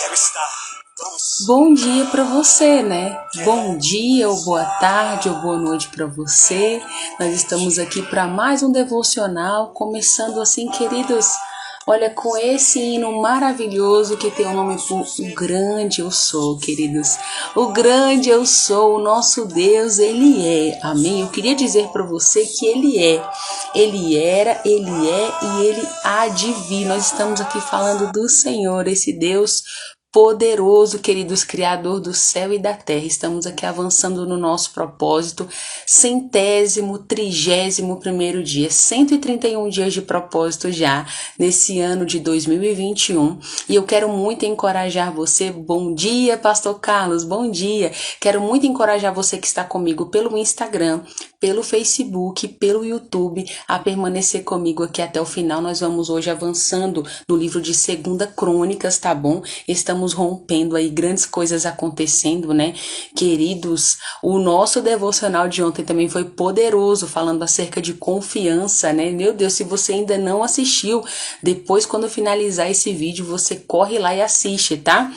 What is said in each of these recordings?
quero estar. Vamos. Bom dia para você, né? Bom dia, ou boa tarde, ou boa noite para você. Nós estamos aqui para mais um devocional, começando assim, queridos. Olha, com esse hino maravilhoso que tem o nome por O Grande Eu Sou, queridos. O grande eu sou, o nosso Deus, Ele é. Amém? Eu queria dizer para você que Ele é. Ele era, Ele é e Ele há de vir. Nós estamos aqui falando do Senhor, esse Deus poderoso, queridos, Criador do céu e da terra. Estamos aqui avançando no nosso propósito, 131º dia, 131 dias de propósito já, nesse ano de 2021. E eu quero muito encorajar você. Bom dia, Pastor Carlos, bom dia. Quero muito encorajar você que está comigo pelo Instagram, pelo Facebook, pelo YouTube, a permanecer comigo aqui até o final. Nós vamos hoje avançando no livro de 2 Crônicas, tá bom? Estamos rompendo aí, grandes coisas acontecendo, né? Queridos, o nosso devocional de ontem também foi poderoso, falando acerca de confiança, né? Meu Deus, se você ainda não assistiu, depois quando finalizar esse vídeo, você corre lá e assiste, tá?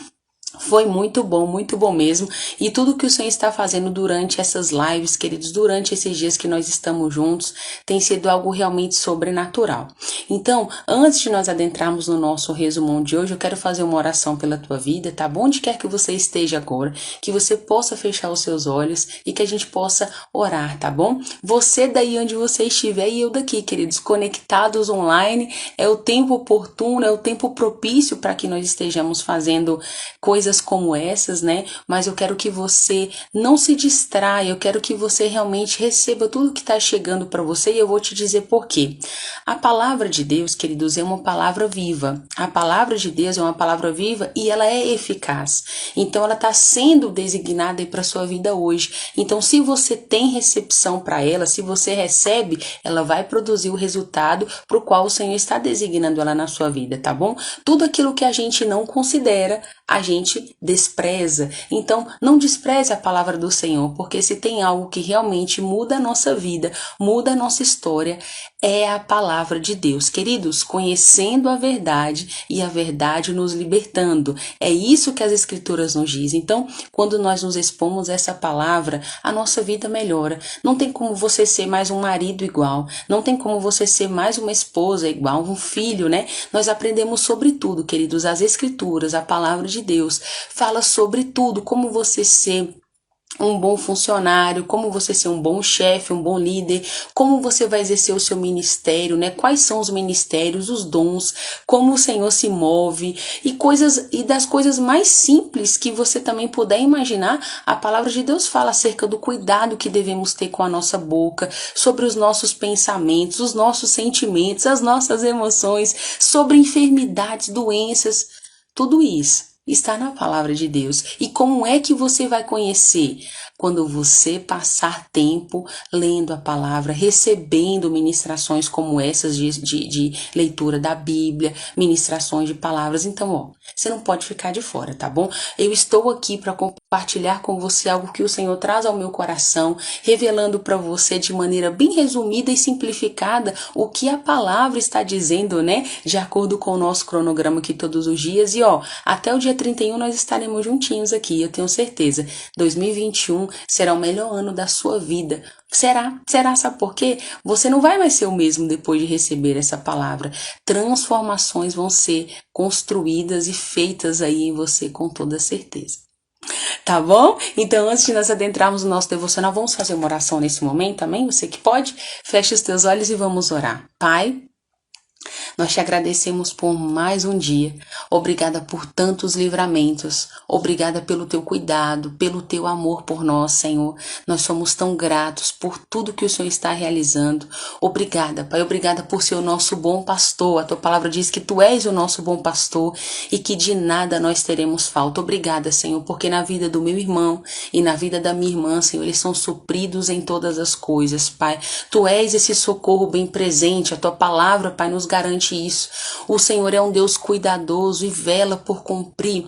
Foi muito bom mesmo. E tudo que o Senhor está fazendo durante essas lives, queridos, durante esses dias que nós estamos juntos, tem sido algo realmente sobrenatural. Então, antes de nós adentrarmos no nosso resumão de hoje, eu quero fazer uma oração pela tua vida, tá bom? Onde quer que você esteja agora, que você possa fechar os seus olhos e que a gente possa orar, tá bom? Você daí onde você estiver e eu daqui, queridos, conectados online, é o tempo oportuno, é o tempo propício para que nós estejamos fazendo coisas como essas, né? Mas eu quero que você não se distraia, eu quero que você realmente receba tudo que está chegando para você e eu vou te dizer por quê. A palavra de Deus, queridos, é uma palavra viva. A palavra de Deus é uma palavra viva e ela é eficaz. Então ela está sendo designada para sua vida hoje. Então se você tem recepção para ela, se você recebe, ela vai produzir o resultado para o qual o Senhor está designando ela na sua vida, tá bom? Tudo aquilo que a gente não considera, a gente despreza. Então, não despreze a palavra do Senhor, porque se tem algo que realmente muda a nossa vida, muda a nossa história, é a palavra de Deus. Queridos, conhecendo a verdade e a verdade nos libertando. É isso que as Escrituras nos dizem. Então, quando nós nos expomos a essa palavra, a nossa vida melhora. Não tem como você ser mais um marido igual. Não tem como você ser mais uma esposa igual, um filho, né? Nós aprendemos sobre tudo, queridos. As Escrituras, a palavra de Deus, fala sobre tudo. Como você ser um bom funcionário, como você ser um bom chefe, um bom líder, como você vai exercer o seu ministério, né? Quais são os ministérios, os dons, como o Senhor se move e das coisas mais simples que você também puder imaginar, a palavra de Deus fala acerca do cuidado que devemos ter com a nossa boca, sobre os nossos pensamentos, os nossos sentimentos, as nossas emoções, sobre enfermidades, doenças, tudo isso está na palavra de Deus. E como é que você vai conhecer? Quando você passar tempo lendo a palavra, recebendo ministrações como essas de leitura da Bíblia, ministrações de palavras. Então, ó, você não pode ficar de fora, tá bom? Eu estou aqui para compartilhar com você algo que o Senhor traz ao meu coração, revelando para você de maneira bem resumida e simplificada o que a palavra está dizendo, né? De acordo com o nosso cronograma aqui todos os dias. E ó, até o dia 31 nós estaremos juntinhos aqui, eu tenho certeza. 2021 será o melhor ano da sua vida. Será, sabe por quê? Você não vai mais ser o mesmo depois de receber essa palavra. Transformações vão ser construídas e feitas aí em você com toda certeza. Tá bom? Então, antes de nós adentrarmos no nosso devocional, vamos fazer uma oração nesse momento também? Você que pode, feche os teus olhos e vamos orar. Pai, nós te agradecemos por mais um dia. Obrigada por tantos livramentos. Obrigada pelo teu cuidado, pelo teu amor por nós, Senhor. Nós somos tão gratos por tudo que o Senhor está realizando. Obrigada, Pai. Obrigada por ser o nosso bom pastor. A tua palavra diz que tu és o nosso bom pastor e que de nada nós teremos falta. Obrigada, Senhor, porque na vida do meu irmão e na vida da minha irmã, Senhor, eles são supridos em todas as coisas, Pai. Tu és esse socorro bem presente. A tua palavra, Pai, nos garante isso. O Senhor é um Deus cuidadoso e vela por cumprir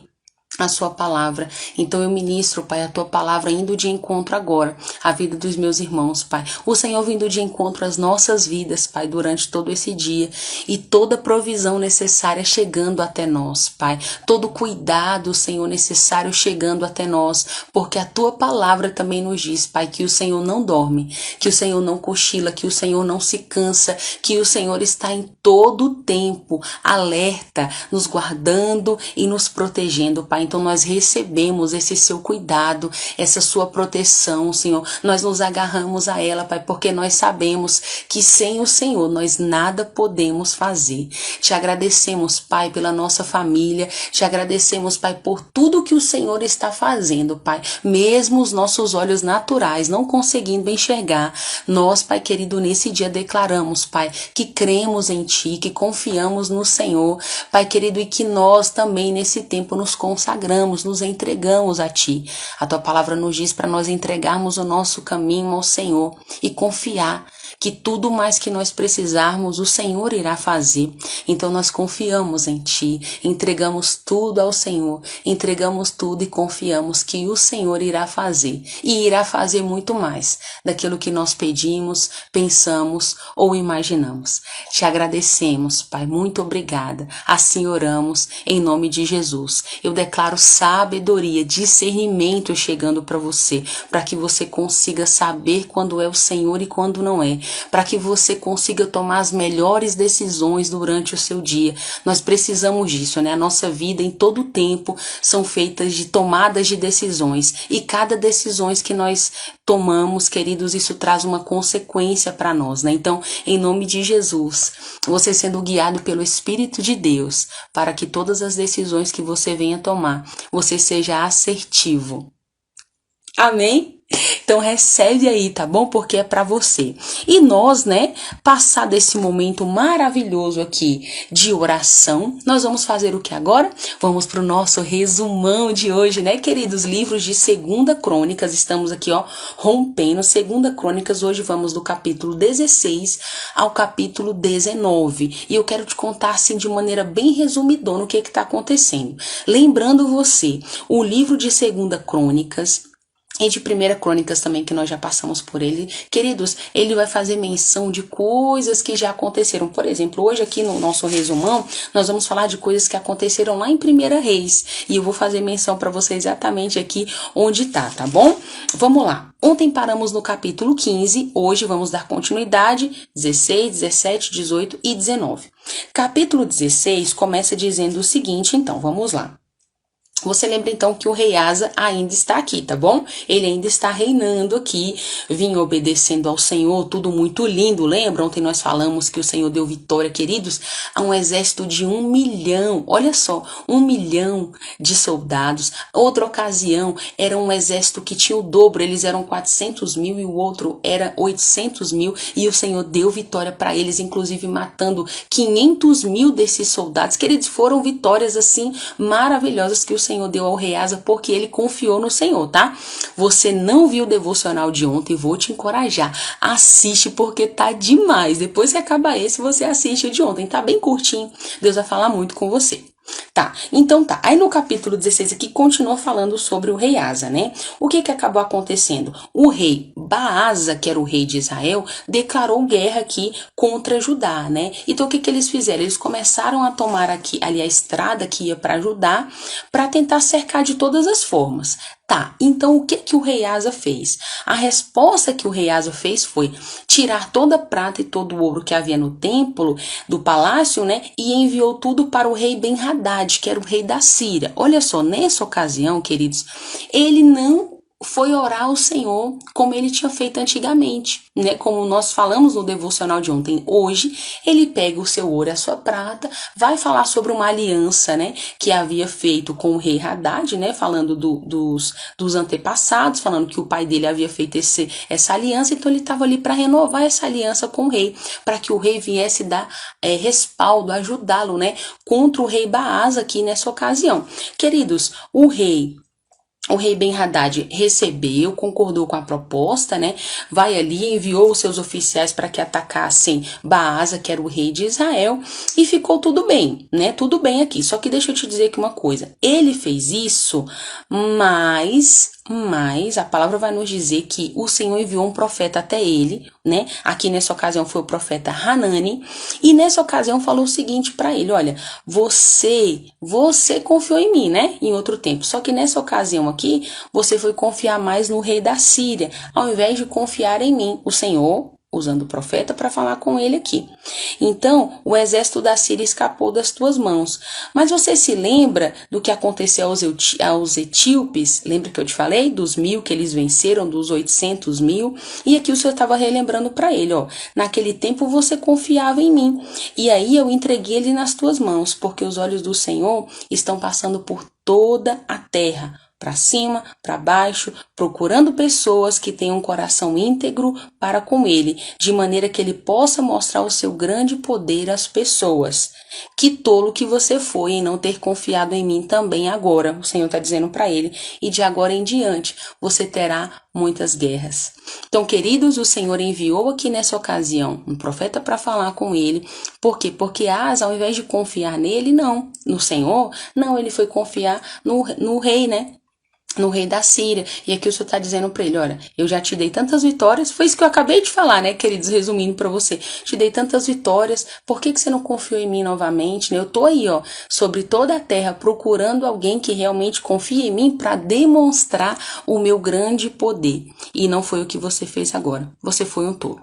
a sua palavra. Então eu ministro, Pai, a tua palavra indo de encontro agora à vida dos meus irmãos, Pai. O Senhor vindo de encontro às nossas vidas, Pai, durante todo esse dia, e toda provisão necessária chegando até nós, Pai. Todo cuidado, Senhor, necessário chegando até nós, porque a tua palavra também nos diz, Pai, que o Senhor não dorme, que o Senhor não cochila, que o Senhor não se cansa, que o Senhor está em todo o tempo alerta, nos guardando e nos protegendo, Pai. Então nós recebemos esse seu cuidado, essa sua proteção, Senhor. Nós nos agarramos a ela, Pai, porque nós sabemos que sem o Senhor nós nada podemos fazer. Te agradecemos, Pai, pela nossa família. Te agradecemos, Pai, por tudo que o Senhor está fazendo, Pai. Mesmo os nossos olhos naturais não conseguindo enxergar, nós, Pai querido, nesse dia declaramos, Pai, que cremos em Ti, que confiamos no Senhor, Pai querido, e que nós também nesse tempo nos consagramos, nos entregamos a Ti. A Tua palavra nos diz para nós entregarmos o nosso caminho ao Senhor e confiar que tudo mais que nós precisarmos, o Senhor irá fazer. Então nós confiamos em Ti, entregamos tudo ao Senhor, entregamos tudo e confiamos que o Senhor irá fazer. E irá fazer muito mais daquilo que nós pedimos, pensamos ou imaginamos. Te agradecemos, Pai, muito obrigada. Assim oramos em nome de Jesus. Eu declaro sabedoria, discernimento chegando para você, para que você consiga saber quando é o Senhor e quando não é, para que você consiga tomar as melhores decisões durante o seu dia. Nós precisamos disso, né? A nossa vida em todo o tempo são feitas de tomadas de decisões, e cada decisão que nós tomamos, queridos, isso traz uma consequência para nós, né? Então, em nome de Jesus, você sendo guiado pelo Espírito de Deus, para que todas as decisões que você venha tomar, você seja assertivo. Amém? Então recebe aí, tá bom? Porque é para você. E nós, né, passado esse momento maravilhoso aqui de oração, nós vamos fazer o que agora? Vamos pro nosso resumão de hoje, né, queridos? Livros de 2 Crônicas, estamos aqui, ó, rompendo 2 Crônicas. Hoje vamos do capítulo 16 ao capítulo 19. E eu quero te contar, assim, de maneira bem resumidona o que tá acontecendo. Lembrando você, o livro de 2 Crônicas e de 1 Crônicas também, que nós já passamos por ele. Queridos, ele vai fazer menção de coisas que já aconteceram. Por exemplo, hoje aqui no nosso resumão, nós vamos falar de coisas que aconteceram lá em 1 Reis. E eu vou fazer menção para você exatamente aqui onde tá bom? Vamos lá. Ontem paramos no capítulo 15, hoje vamos dar continuidade, 16, 17, 18 e 19. Capítulo 16 começa dizendo o seguinte, então, vamos lá. Você lembra então que o rei Asa ainda está aqui, tá bom? Ele ainda está reinando aqui, vinha obedecendo ao Senhor, tudo muito lindo. Lembra? Ontem nós falamos que o Senhor deu vitória, queridos, a um exército de 1 milhão. Olha só, 1 milhão de soldados. Outra ocasião era um exército que tinha o dobro, eles eram 400 mil e o outro era 800 mil. E o Senhor deu vitória para eles, inclusive matando 500 mil desses soldados. Queridos, foram vitórias assim maravilhosas que o Senhor deu ao rei Asa, porque ele confiou no Senhor, tá? Você não viu o devocional de ontem, vou te encorajar. Assiste, porque tá demais. Depois que acabar esse, você assiste o de ontem. Tá bem curtinho. Deus vai falar muito com você. Tá, então tá. Aí no capítulo 16 aqui continua falando sobre o rei Asa, né? O que acabou acontecendo? O rei Baasa, que era o rei de Israel, declarou guerra aqui contra Judá, né? Então o que eles fizeram? Eles começaram a tomar aqui, ali a estrada que ia para Judá, para tentar cercar de todas as formas. Tá, então o que o rei Asa fez? A resposta que o rei Asa fez foi tirar toda a prata e todo o ouro que havia no templo do palácio, né? E enviou tudo para o rei Ben-Hadad, que era o rei da Síria. Olha só, nessa ocasião, queridos, ele não foi orar ao Senhor como ele tinha feito antigamente, né? Como nós falamos no devocional de ontem. Hoje, ele pega o seu ouro e a sua prata, vai falar sobre uma aliança, né? Que havia feito com o rei Hadad, né? Falando dos antepassados, falando que o pai dele havia feito essa aliança, então ele estava ali para renovar essa aliança com o rei, para que o rei viesse dar respaldo, ajudá-lo, né? Contra o rei Baasa aqui nessa ocasião. Queridos, o rei O rei Ben-Hadad recebeu, concordou com a proposta, né? Vai ali, enviou os seus oficiais para que atacassem Baasa, que era o rei de Israel, e ficou tudo bem, né? Tudo bem aqui. Só que deixa eu te dizer aqui uma coisa. Ele fez isso, mas a palavra vai nos dizer que o Senhor enviou um profeta até ele, né? Aqui nessa ocasião foi o profeta Hanani, e nessa ocasião falou o seguinte para ele: olha, você confiou em mim, né? Em outro tempo. Só que nessa ocasião aqui, você foi confiar mais no rei da Síria, ao invés de confiar em mim, o Senhor, usando o profeta para falar com ele aqui. Então, o exército da Síria escapou das tuas mãos. Mas você se lembra do que aconteceu aos etíopes? Lembra que eu te falei dos 1.000 que eles venceram, dos 800.000? E aqui o Senhor estava relembrando para ele, ó, naquele tempo você confiava em mim, e aí eu entreguei ele nas tuas mãos, porque os olhos do Senhor estão passando por toda a terra, para cima, para baixo, procurando pessoas que tenham um coração íntegro para com ele, de maneira que ele possa mostrar o seu grande poder às pessoas. Que tolo que você foi em não ter confiado em mim também agora, o Senhor está dizendo para ele, e de agora em diante você terá muitas guerras. Então, queridos, o Senhor enviou aqui nessa ocasião um profeta para falar com ele. Por quê? Porque Asa, ao invés de confiar nele, não, no Senhor, não, ele foi confiar no rei, né? No rei da Síria. E aqui o Senhor está dizendo para ele: olha, eu já te dei tantas vitórias, foi isso que eu acabei de falar, né, queridos, resumindo para você, te dei tantas vitórias, por que você não confiou em mim novamente, né? Eu tô aí, ó, sobre toda a terra, procurando alguém que realmente confie em mim para demonstrar o meu grande poder, e não foi o que você fez agora, você foi um tolo.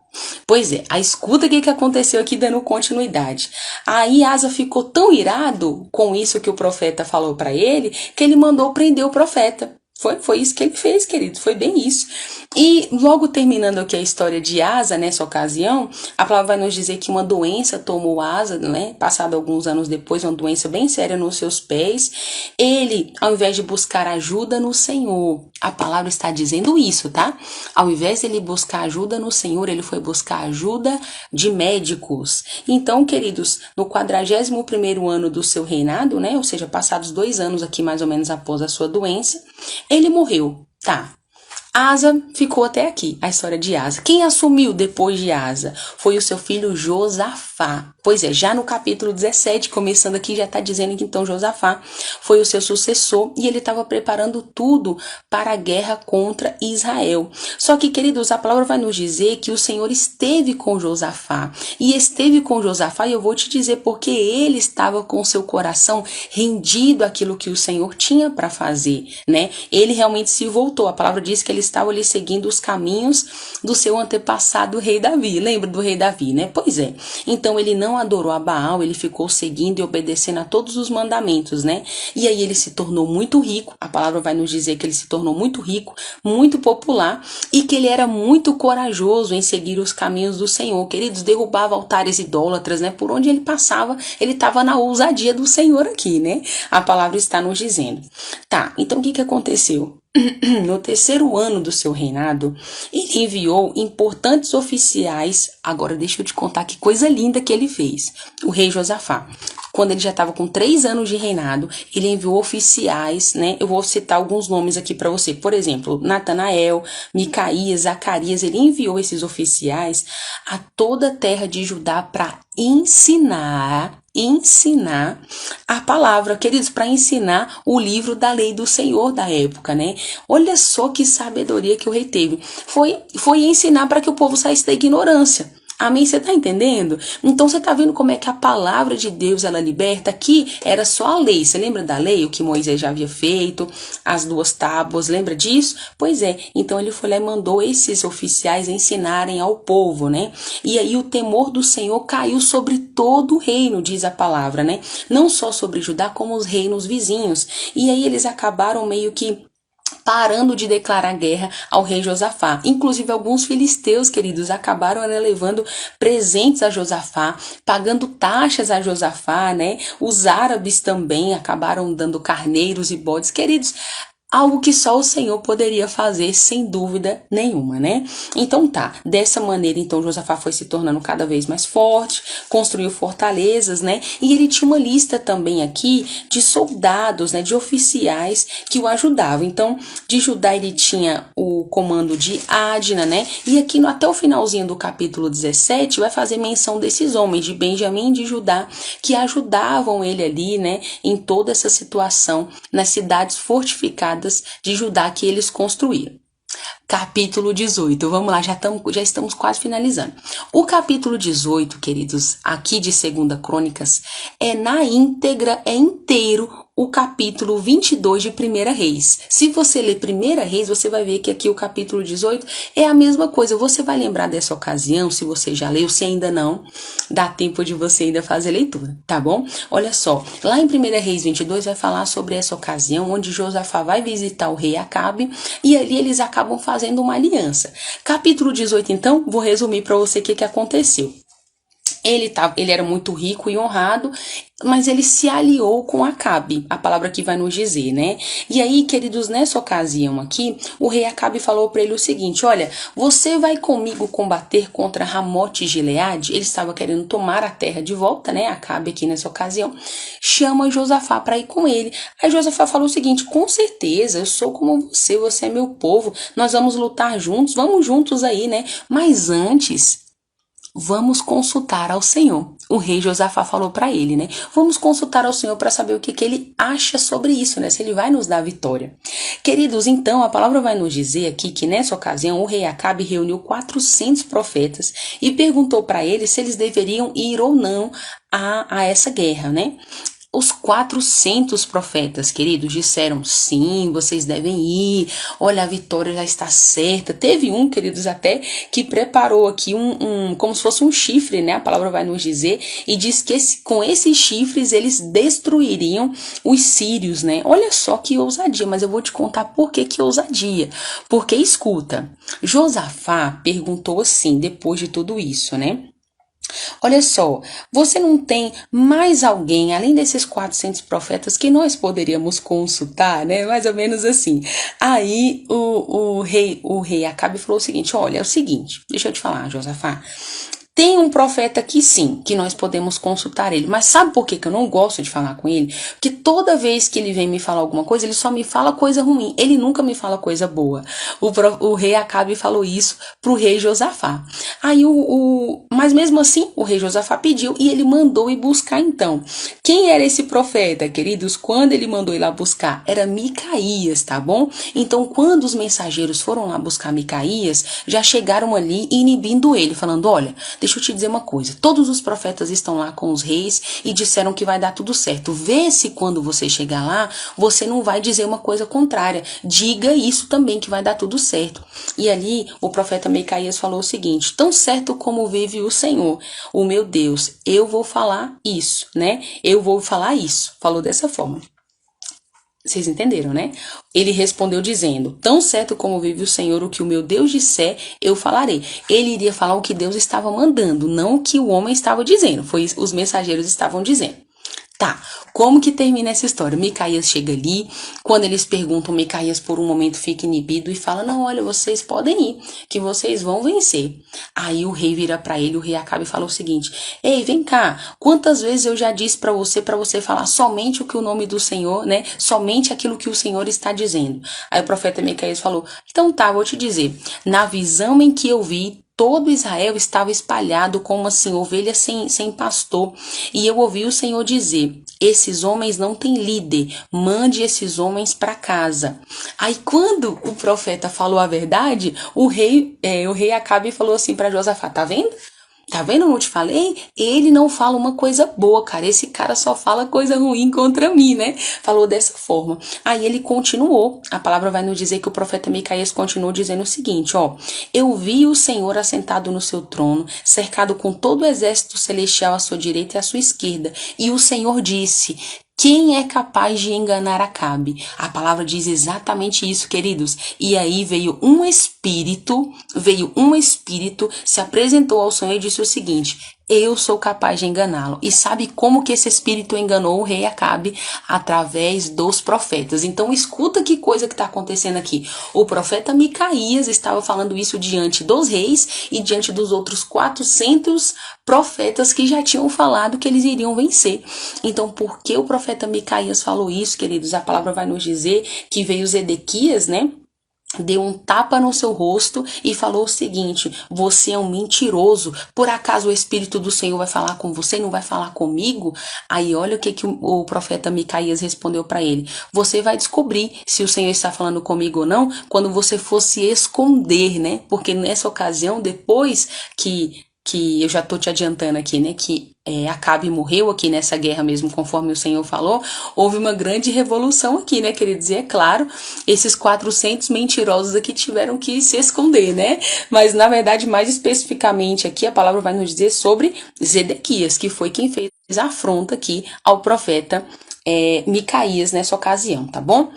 Pois é, a escuta o que aconteceu aqui, dando continuidade. Aí Asa ficou tão irado com isso que o profeta falou para ele, que ele mandou prender o profeta. Foi isso que ele fez, querido, foi bem isso. E logo terminando aqui a história de Asa, nessa ocasião, a palavra vai nos dizer que uma doença tomou Asa, né? Passado alguns anos depois, uma doença bem séria nos seus pés. Ele, ao invés de buscar ajuda no Senhor, a palavra está dizendo isso, tá? Ao invés de ele buscar ajuda no Senhor, ele foi buscar ajuda de médicos. Então, queridos, no 41º ano do seu reinado, né? Ou seja, passados 2 anos aqui mais ou menos após a sua doença, ele morreu, tá? Asa ficou até aqui, a história de Asa. Quem assumiu depois de Asa foi o seu filho Josafá. Pois é, já no capítulo 17, começando aqui, já está dizendo que então Josafá foi o seu sucessor e ele estava preparando tudo para a guerra contra Israel. Só que, queridos, a palavra vai nos dizer que o Senhor esteve com Josafá. E esteve com Josafá, e eu vou te dizer porque ele estava com seu coração rendido àquilo que o Senhor tinha para fazer, né? Ele realmente se voltou. A palavra diz que ele estava ali seguindo os caminhos do seu antepassado, o rei Davi. Lembra do rei Davi, né? Pois é. Então ele não adorou a Baal, ele ficou seguindo e obedecendo a todos os mandamentos, né? E aí ele se tornou muito rico. A palavra vai nos dizer que ele se tornou muito rico, muito popular, e que ele era muito corajoso em seguir os caminhos do Senhor. Queridos, derrubava altares idólatras, né? Por onde ele passava, ele estava na ousadia do Senhor aqui, né? A palavra está nos dizendo. Tá, então o que aconteceu? No 3º ano do seu reinado, ele enviou importantes oficiais. Agora deixa eu te contar que coisa linda que ele fez. O rei Josafá, quando ele já estava com 3 anos de reinado, ele enviou oficiais, né? Eu vou citar alguns nomes aqui para você. Por exemplo, Natanael, Micaías, Zacarias. Ele enviou esses oficiais a toda a terra de Judá para ensinar a palavra, queridos, para ensinar o livro da lei do Senhor da época, né? Olha só que sabedoria que o rei teve. Foi ensinar para que o povo saísse da ignorância. Amém? Você tá entendendo? Então você tá vendo como é que a palavra de Deus ela liberta. Aqui era só a lei. Você lembra da lei? O que Moisés já havia feito, as 2 tábuas, lembra disso? Pois é, então ele foi lá e mandou esses oficiais ensinarem ao povo, né? E aí o temor do Senhor caiu sobre todo o reino, diz a palavra, né? Não só sobre Judá, como os reinos vizinhos. E aí eles acabaram meio que parando de declarar guerra ao rei Josafá. Inclusive alguns filisteus, queridos, acabaram levando presentes a Josafá, pagando taxas a Josafá, né? Os árabes também acabaram dando carneiros e bodes. Queridos, algo que só o Senhor poderia fazer, sem dúvida nenhuma, né? Então dessa maneira, então, Josafá foi se tornando cada vez mais forte, construiu fortalezas, né? E ele tinha uma lista também aqui de soldados, né? De oficiais que o ajudavam. Então, de Judá ele tinha o comando de Adna, né? E aqui até o finalzinho do capítulo 17 vai fazer menção desses homens de Benjamim e de Judá que ajudavam ele ali, né? Em toda essa situação, nas cidades fortificadas de Judá que eles construíram. Capítulo 18, vamos lá, já estamos quase finalizando. O capítulo 18, queridos, aqui de 2 Crônicas, é na íntegra, é inteiro o capítulo 22 de 1 Reis. Se você ler 1 Reis, você vai ver que aqui o capítulo 18 é a mesma coisa. Você vai lembrar dessa ocasião, se você já leu, se ainda não, dá tempo de você ainda fazer leitura, tá bom? Olha só, lá em 1 Reis 22 vai falar sobre essa ocasião onde Josafá vai visitar o rei Acabe e ali eles acabam fazendo uma aliança. Capítulo 18, então, vou resumir para você o que aconteceu. Ele era muito rico e honrado, mas ele se aliou com Acabe, a palavra que vai nos dizer, né? E aí, queridos, nessa ocasião aqui, o rei Acabe falou para ele o seguinte: olha, você vai comigo combater contra Ramote e Gileade? Ele estava querendo tomar a terra de volta, né? Acabe aqui nessa ocasião chama Josafá para ir com ele. Aí Josafá falou o seguinte: com certeza, eu sou como você é meu povo, nós vamos lutar juntos, vamos juntos aí, né? Mas antes, vamos consultar ao Senhor. O rei Josafá falou para ele, né? Vamos consultar ao Senhor para saber o que ele acha sobre isso, né? Se ele vai nos dar vitória. Queridos, então, a palavra vai nos dizer aqui que nessa ocasião o rei Acabe reuniu 400 profetas e perguntou para eles se eles deveriam ir ou não a essa guerra, né? Os 400 profetas, queridos, disseram sim, vocês devem ir, olha, a vitória já está certa. Teve um, queridos, até que preparou aqui como se fosse um chifre, né? A palavra vai nos dizer, e diz que com esses chifres eles destruiriam os sírios, né? Olha só que ousadia, mas eu vou te contar por que ousadia. Porque, escuta, Josafá perguntou assim, depois de tudo isso, né? Olha só, você não tem mais alguém, além desses 400 profetas, que nós poderíamos consultar, né? Mais ou menos assim. Aí o rei Acabe falou o seguinte: olha, é o seguinte, deixa eu te falar, Josafá. Tem um profeta aqui sim, que nós podemos consultar ele. Mas sabe por que eu não gosto de falar com ele? Porque toda vez que ele vem me falar alguma coisa, ele só me fala coisa ruim. Ele nunca me fala coisa boa. O rei Acabe falou isso pro rei Josafá. Aí mas mesmo assim, o rei Josafá pediu e ele mandou ir buscar então. Quem era esse profeta, queridos? Quando ele mandou ir lá buscar? Era Micaías, tá bom? Então, quando os mensageiros foram lá buscar Micaías, já chegaram ali inibindo ele, falando: olha, deixa eu te dizer uma coisa, todos os profetas estão lá com os reis e disseram que vai dar tudo certo. Vê se quando você chegar lá, você não vai dizer uma coisa contrária. Diga isso também, que vai dar tudo certo. E ali o profeta Micaías falou o seguinte: tão certo como vive o Senhor, o meu Deus, eu vou falar isso, né? Eu vou falar isso. Falou dessa forma. Vocês entenderam, né? Ele respondeu dizendo: tão certo como vive o Senhor, o que o meu Deus disser, eu falarei. Ele iria falar o que Deus estava mandando, não o que o homem estava dizendo. Foi os mensageiros estavam dizendo. Tá, como que termina essa história? Micaías chega ali, quando eles perguntam, Micaías por um momento fica inibido e fala: não, olha, vocês podem ir, que vocês vão vencer. Aí o rei vira pra ele, o rei Acabe e fala o seguinte: ei, vem cá, quantas vezes eu já disse pra você falar somente o que o nome do Senhor, né, somente aquilo que o Senhor está dizendo. Aí o profeta Micaías falou: então tá, vou te dizer, na visão em que eu vi, todo Israel estava espalhado como assim, ovelhas sem pastor. E eu ouvi o Senhor dizer: esses homens não têm líder, mande esses homens para casa. Aí quando o profeta falou a verdade, o rei Acabe falou assim para Josafá: tá vendo? Tá vendo? Eu não te falei? Ele não fala uma coisa boa, cara. Esse cara só fala coisa ruim contra mim, né? Falou dessa forma. Aí ele continuou. A palavra vai nos dizer que o profeta Micaías continuou dizendo o seguinte, ó: eu vi o Senhor assentado no seu trono, cercado com todo o exército celestial à sua direita e à sua esquerda. E o Senhor disse: quem é capaz de enganar Acabe? A palavra diz exatamente isso, queridos. E aí veio um espírito, se apresentou ao Senhor e disse o seguinte: eu sou capaz de enganá-lo. E sabe como que esse espírito enganou o rei Acabe? Através dos profetas. Então escuta que coisa que está acontecendo aqui. O profeta Micaías estava falando isso diante dos reis e diante dos outros 400 profetas que já tinham falado que eles iriam vencer. Então, por que o profeta Micaías falou isso, queridos? A palavra vai nos dizer que veio Zedequias, né? Deu um tapa no seu rosto e falou o seguinte: você é um mentiroso, por acaso o Espírito do Senhor vai falar com você e não vai falar comigo? Aí olha o que o profeta Micaías respondeu para ele: você vai descobrir se o Senhor está falando comigo ou não quando você for se esconder, né? Porque nessa ocasião, depois que eu já tô te adiantando aqui, né, que Acabe morreu aqui nessa guerra mesmo, conforme o Senhor falou, houve uma grande revolução aqui, né, queridos? E é claro, esses 400 mentirosos aqui tiveram que se esconder, né? Mas, na verdade, mais especificamente aqui, a palavra vai nos dizer sobre Zedequias, que foi quem fez a afronta aqui ao profeta Micaías nessa ocasião, tá bom?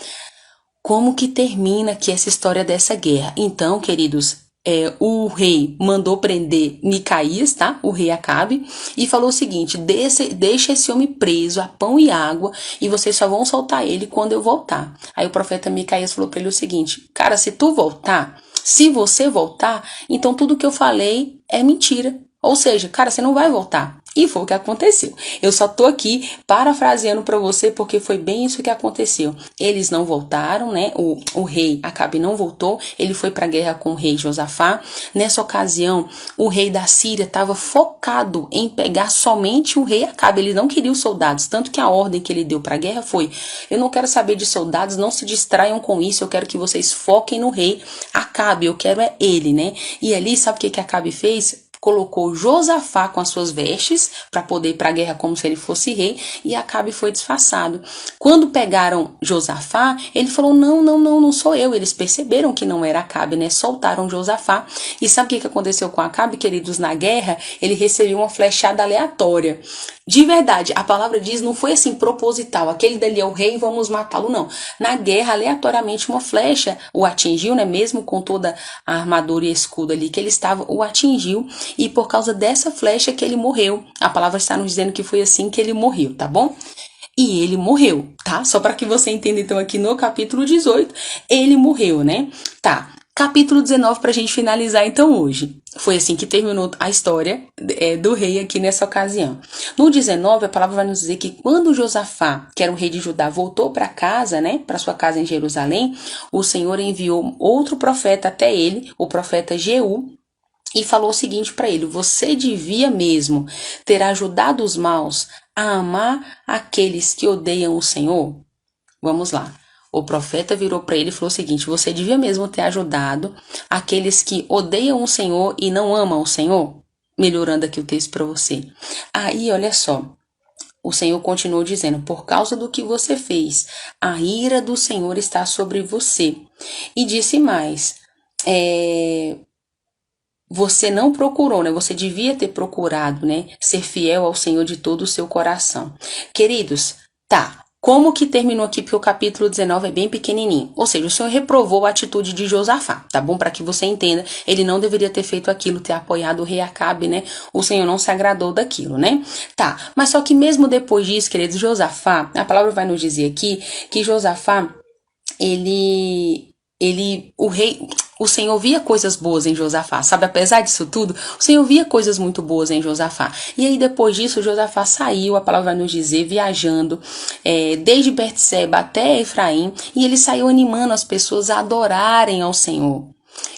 Como que termina aqui essa história dessa guerra? Então, queridos, o rei mandou prender Micaías, tá? O rei Acabe, e falou o seguinte: deixa esse homem preso a pão e água, e vocês só vão soltar ele quando eu voltar. Aí o profeta Micaías falou para ele o seguinte: cara, se você voltar, então tudo que eu falei é mentira. Ou seja, cara, você não vai voltar. E foi o que aconteceu. Eu só tô aqui parafraseando para você porque foi bem isso que aconteceu. Eles não voltaram, né? O rei Acabe não voltou. Ele foi para a guerra com o rei Josafá. Nessa ocasião, o rei da Síria estava focado em pegar somente o rei Acabe. Ele não queria os soldados, tanto que a ordem que ele deu para a guerra foi: eu não quero saber de soldados, não se distraiam com isso. Eu quero que vocês foquem no rei Acabe. Eu quero ele, né? E ali, sabe o que Acabe fez? Colocou Josafá com as suas vestes para poder ir para a guerra como se ele fosse rei, e Acabe foi disfarçado. Quando pegaram Josafá, ele falou: não sou eu. Eles perceberam que não era Acabe, né? Soltaram Josafá. E sabe o que aconteceu com Acabe, queridos? Na guerra, ele recebeu uma flechada aleatória. De verdade, a palavra diz, não foi assim proposital, aquele dali é o rei, vamos matá-lo, não. Na guerra, aleatoriamente, uma flecha o atingiu, né? Mesmo com toda a armadura e escudo ali que ele estava, o atingiu, e por causa dessa flecha que ele morreu. A palavra está nos dizendo que foi assim que ele morreu, tá bom? E ele morreu, tá? Só para que você entenda, então, aqui no capítulo 18, ele morreu, né? Tá. Capítulo 19 pra gente finalizar então hoje. Foi assim que terminou a história do rei aqui nessa ocasião. No 19, a palavra vai nos dizer que quando Josafá, que era o rei de Judá, voltou para casa, né, para sua casa em Jerusalém, o Senhor enviou outro profeta até ele, o profeta Jeú, e falou o seguinte para ele: você devia mesmo ter ajudado os maus a amar aqueles que odeiam o Senhor? Vamos lá. O profeta virou para ele e falou o seguinte: você devia mesmo ter ajudado aqueles que odeiam o Senhor e não amam o Senhor? Melhorando aqui o texto para você. Aí, olha só. O Senhor continuou dizendo: por causa do que você fez, a ira do Senhor está sobre você. E disse mais: você não procurou, né? Você devia ter procurado, né? Ser fiel ao Senhor de todo o seu coração. Queridos, tá. Como que terminou aqui? Porque o capítulo 19 é bem pequenininho. Ou seja, o Senhor reprovou a atitude de Josafá, tá bom? Para que você entenda, ele não deveria ter feito aquilo, ter apoiado o rei Acabe, né? O Senhor não se agradou daquilo, né? Tá, mas só que mesmo depois disso, queridos, Josafá, a palavra vai nos dizer aqui que Josafá, o Senhor via coisas boas em Josafá, sabe? Apesar disso tudo, o Senhor via coisas muito boas em Josafá. E aí depois disso, Josafá saiu, a palavra vai nos dizer, viajando, desde Berseba até Efraim, e ele saiu animando as pessoas a adorarem ao Senhor.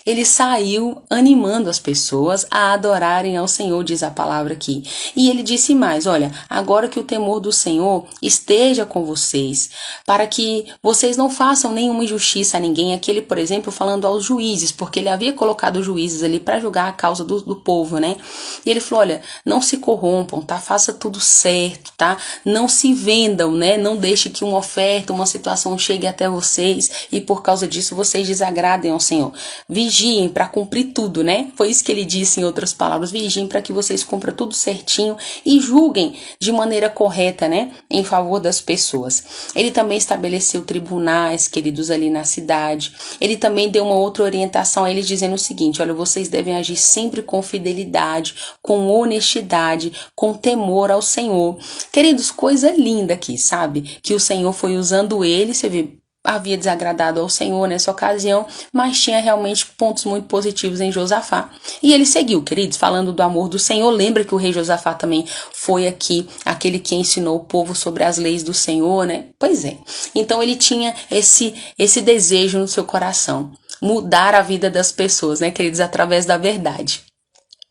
Ele saiu animando as pessoas a adorarem ao Senhor, diz a palavra aqui. E ele disse mais: olha, agora que o temor do Senhor esteja com vocês, para que vocês não façam nenhuma injustiça a ninguém. Aqui ele, por exemplo, falando aos juízes, porque ele havia colocado juízes ali para julgar a causa do povo, né? E ele falou: olha, não se corrompam, tá? Faça tudo certo, tá? Não se vendam, né? Não deixe que uma oferta, uma situação chegue até vocês e por causa disso vocês desagradem ao Senhor. vigiem para cumprir tudo, né? Foi isso que ele disse em outras palavras, vigiem para que vocês cumpram tudo certinho e julguem de maneira correta, né? Em favor das pessoas. Ele também estabeleceu tribunais, queridos, ali na cidade. Ele também deu uma outra orientação a eles dizendo o seguinte, olha, vocês devem agir sempre com fidelidade, com honestidade, com temor ao Senhor. Queridos, coisa linda aqui, sabe? Que o Senhor foi usando ele, você vê, havia desagradado ao Senhor nessa ocasião, mas tinha realmente pontos muito positivos em Josafá. E ele seguiu, queridos, falando do amor do Senhor. Lembra que o rei Josafá também foi aqui aquele que ensinou o povo sobre as leis do Senhor, né? Pois é. Então ele tinha esse desejo no seu coração, mudar a vida das pessoas, né, queridos, através da verdade.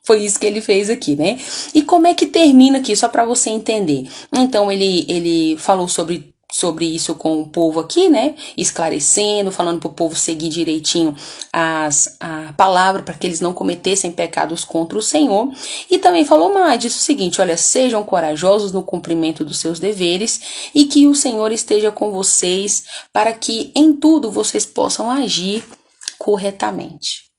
Foi isso que ele fez aqui, né? E como é que termina aqui, só para você entender. Então ele falou sobre isso com o povo aqui, né? Esclarecendo, falando para o povo seguir direitinho a palavra para que eles não cometessem pecados contra o Senhor. E também falou mais, disse o seguinte, olha, sejam corajosos no cumprimento dos seus deveres e que o Senhor esteja com vocês para que em tudo vocês possam agir corretamente.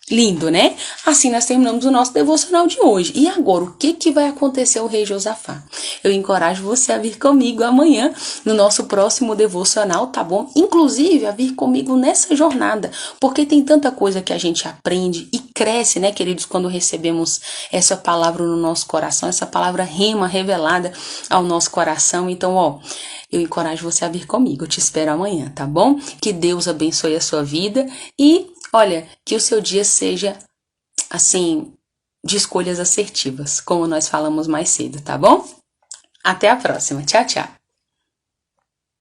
Lindo, né? Assim nós terminamos o nosso devocional de hoje. E agora, o que vai acontecer ao rei Josafá? Eu encorajo você a vir comigo amanhã no nosso próximo devocional, tá bom? Inclusive, a vir comigo nessa jornada, porque tem tanta coisa que a gente aprende e cresce, né, queridos, quando recebemos essa palavra no nosso coração, essa palavra rema revelada ao nosso coração. Então, ó, eu encorajo você a vir comigo. Eu te espero amanhã, tá bom? Que Deus abençoe a sua vida e olha, que o seu dia seja, assim, de escolhas assertivas, como nós falamos mais cedo, tá bom? Até a próxima. Tchau, tchau.